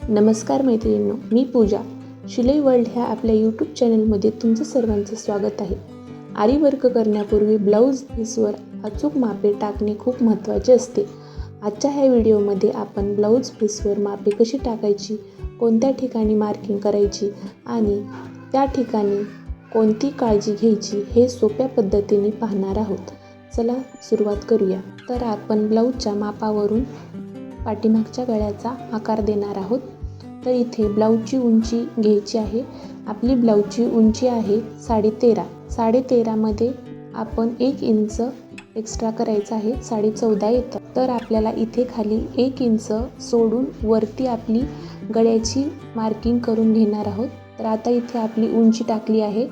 नमस्कार मैत्रिणींनो, मी पूजा. शिलाई वर्ल्ड ह्या आपल्या यूट्यूब चॅनलमध्ये तुमचं सर्वांचं स्वागत आहे. आरी वर्क करण्यापूर्वी ब्लाऊज पीसवर अचूक मापे टाकणे खूप महत्त्वाचे असते. आजच्या ह्या व्हिडिओमध्ये आपण ब्लाऊज पीसवर मापे कशी टाकायची, कोणत्या ठिकाणी मार्किंग करायची आणि त्या ठिकाणी कोणती काळजी घ्यायची हे सोप्या पद्धतीने पाहणार आहोत. चला सुरुवात करूया. तर आपण ब्लाऊजच्या मापावरून पाठीमागच्या गळ्याचा आकार देणार आहोत. तर इथे ब्लाऊजची उंची घ्यायची आहे. आपली ब्लाऊजची उंची आहे 13.5. 13.5 मध्ये आपण 1 इंच एक्स्ट्रा करायचं आहे, 14.5 येतं. तर आपल्याला इथे खाली 1 इंच सोडून वरती आपली गळ्याची मार्किंग करून घेणार आहोत. तर आता इथे आपली उंची टाकली आहे,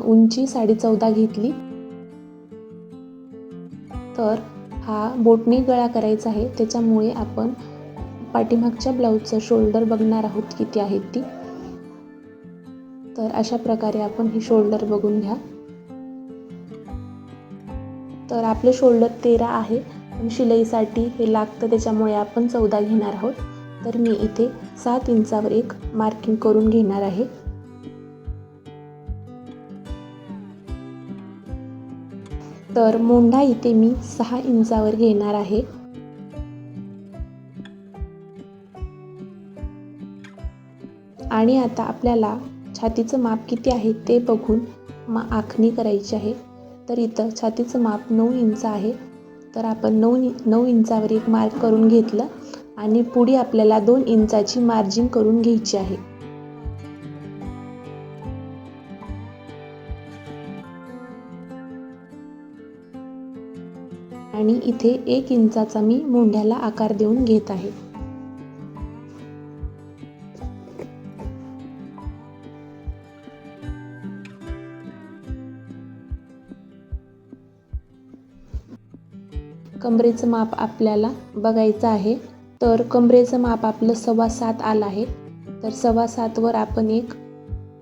उंची 14.5 घेतली. तर हा बोटनी गळा करायचा आहे, त्याच्यामुळे आपण पाठीमागच्या ब्लाऊजचं शोल्डर बघणार आहोत किती आहेत ती. तर अशा प्रकारे आपण हे शोल्डर बघून घ्या. तर आपलं शोल्डर 13 आहे, पण शिलाईसाठी हे लागतं त्याच्यामुळे आपण 14 घेणार आहोत. तर मी इथे 7 इंचावर एक मार्किंग करून घेणार आहे. तर मोंढा इथे मी 6 इंचावर घेणार आहे. आणि आता आपल्याला छातीचं माप किती आहे ते बघून आखणी करायची आहे. तर इथं छातीचं माप 9 इंच आहे. तर आपण 9 इंचावर एक मार्क करून घेतलं आणि पुढे आपल्याला 2 इंचाची मार्जिन करून घ्यायची आहे. आणि इथे 1 इंचाचा मी मोंढ्याला आकार देऊन घेत आहे. कमरेचं माप आपल्याला बघायचं आहे. तर कमरेचं माप आपलं 7.25 आलं आहे. तर 7.25 वर आपण एक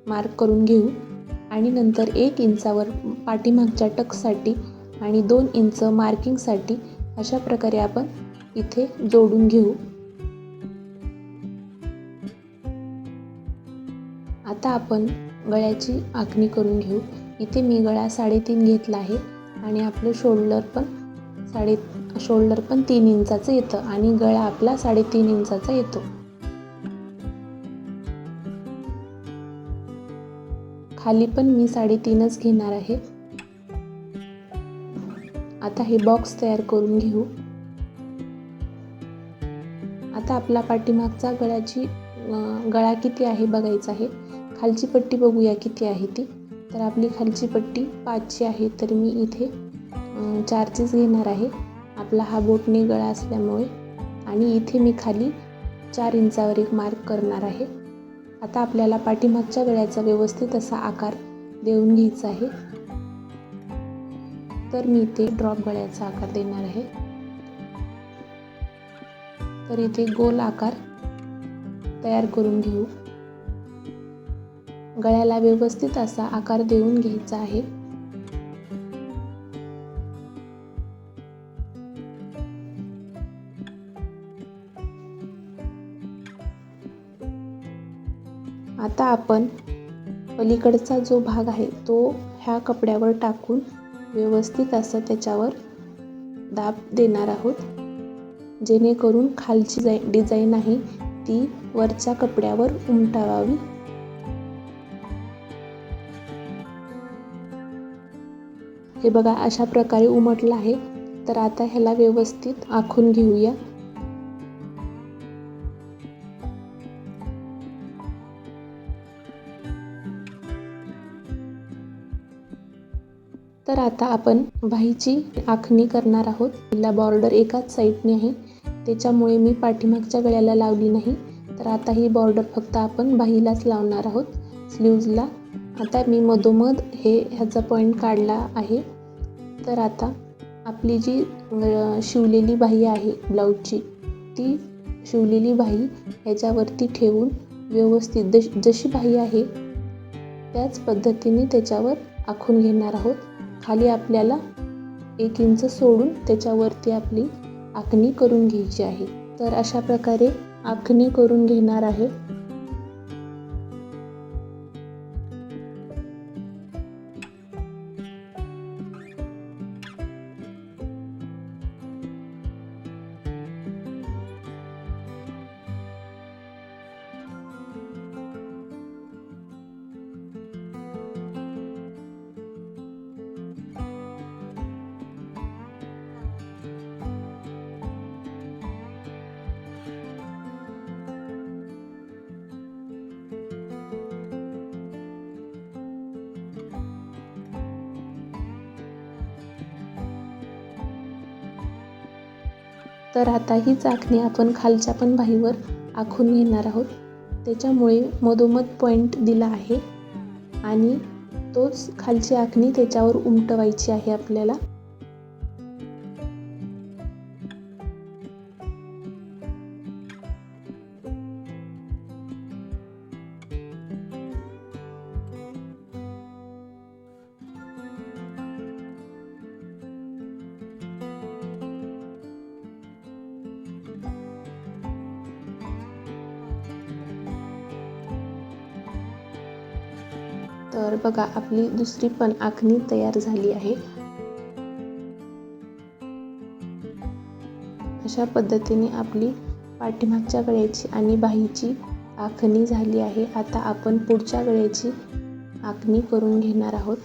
मार्क करून घेऊ आणि नंतर 1 इंचावर पाठीमागच्या टक्ससाठी आणि 2 इंच मार्किंगसाठी अशा प्रकारे आपण इथे जोडून घेऊ. आता आपण गळ्याची आखणी करून घेऊ. इथे मी गळा 3.5 घेतला आहे आणि आपलं शोल्डर पण 3 इंचाचं येतं आणि गळा आपला 3.5 इंचाचा येतो. खाली पण मी 3.5च घेणार आहे. आता हे बॉक्स तयार करून घेऊ. आता आपला पाठीमागचा गळा किती आहे बघायचा आहे. खालची पट्टी बघूया किती आहे ती. तर आपली खालची पट्टी 5ची आहे, तर मी इथे 4चीच घेणार आहे. आपला हा बोटने गळा असल्यामुळे. आणि इथे मी खाली 4 इंचावर एक मार्क करणार आहे. आता आपल्याला पाठीमागच्या गळ्याचा व्यवस्थित असा आकार देऊन घ्यायचा आहे. तर मी इथे ड्रॉप गळ्याचा आकार देणार आहे. तर इथे गोल आकार तयार करून घेऊ. गळ्याला व्यवस्थित असा आकार देऊन घ्यायचा आहे. आता आपण पलीकडचा जो भाग आहे तो ह्या कपड्यावर टाकून व्यवस्थित असं त्याच्यावर दाब देणार आहोत, जेणेकरून खालची डिझाईन आहे ती वरच्या कपड्यावर उमटावावी. हे बघा, अशा प्रकारे उमटलं आहे. तर आता ह्याला व्यवस्थित आखून घेऊया. तर आता आपण बाहीची आखणी करणार आहोत. पहिला बॉर्डर एकाच साईडने आहे, त्याच्यामुळे मी पाठीमागच्या गळ्याला लावली नाही. तर आता ही बॉर्डर फक्त आपण बाहीलाच लावणार आहोत, स्लीव्जला. आता मी मधोमध ह्याचा पॉईंट काढला आहे. तर आता आपली जी शिवलेली बाही आहे ब्लाऊजची, ती शिवलेली बाही ह्याच्यावरती ठेवून व्यवस्थित जशी बाही आहे त्याच पद्धतीने त्याच्यावर आखून घेणार आहोत. खाली आपल्याला 1 इंच सोडून त्याच्यावरती आपली आखणी करून घ्यायची आहे. तर अशा प्रकारे आखणी करून घेणार आहे. तर आता हीच आखणी आपण खालच्या पण बाहीवर आखून घेणार आहोत. त्याच्यामुळे मधोमध पॉईंट दिला आहे आणि तोच खालची आखणी त्याच्यावर उमटवायची आहे आपल्याला. तर बघा आपली दुसरी पण आखणी तयार झाली आहे. अशा पद्धतीने आपली पाठीमागच्या गळ्याची आणि बाहीची आखणी झाली आहे. आता आपण पुढच्या गळ्याची आखणी करून घेणार आहोत.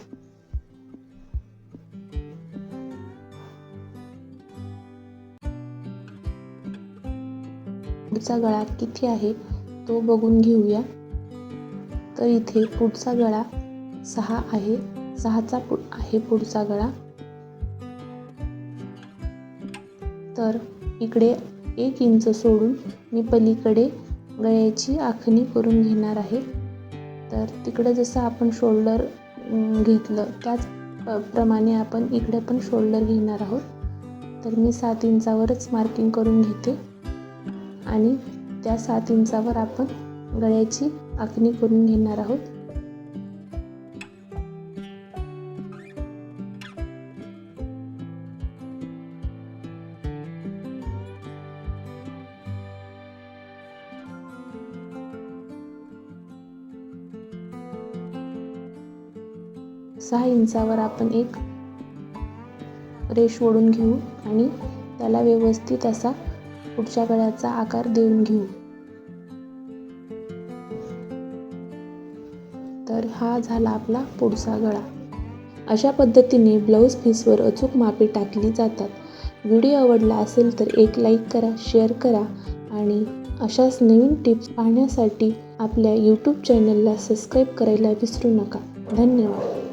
पुढचा गळा किती आहे तो बघून घेऊया. तर इथे पुढचा गळा 6 आहे. 6चा आहे पुढचा गळा. तर इकडे 1 इंच सोडून मी पलीकडे गळ्याची आखणी करून घेणार आहे. तर तिकडे जसं आपण शोल्डर घेतलं त्याच प्रमाणे आपण इकडे पण शोल्डर घेणार आहोत. तर मी 7 इंचावरच मार्किंग करून घेते आणि त्या 7 इंचावर आपण गळ्याची आखणी करून घेणार आहोत. सहा इंचावर आपण एक रेष ओढून घेऊ आणि त्याला व्यवस्थित असा पुढच्या गळ्याचा आकार देऊन घेऊ. तर हा झाला आपला पुढचा गळा. अशा पद्धतीने ब्लाऊज पीसवर अचूक मापे टाकली जातात. व्हिडिओ आवडला असेल तर एक लाईक करा, शेअर करा आणि अशाच नवीन टिप्स पाहण्यासाठी आपल्या यूट्यूब चॅनलला सबस्क्राईब करायला विसरू नका. धन्यवाद.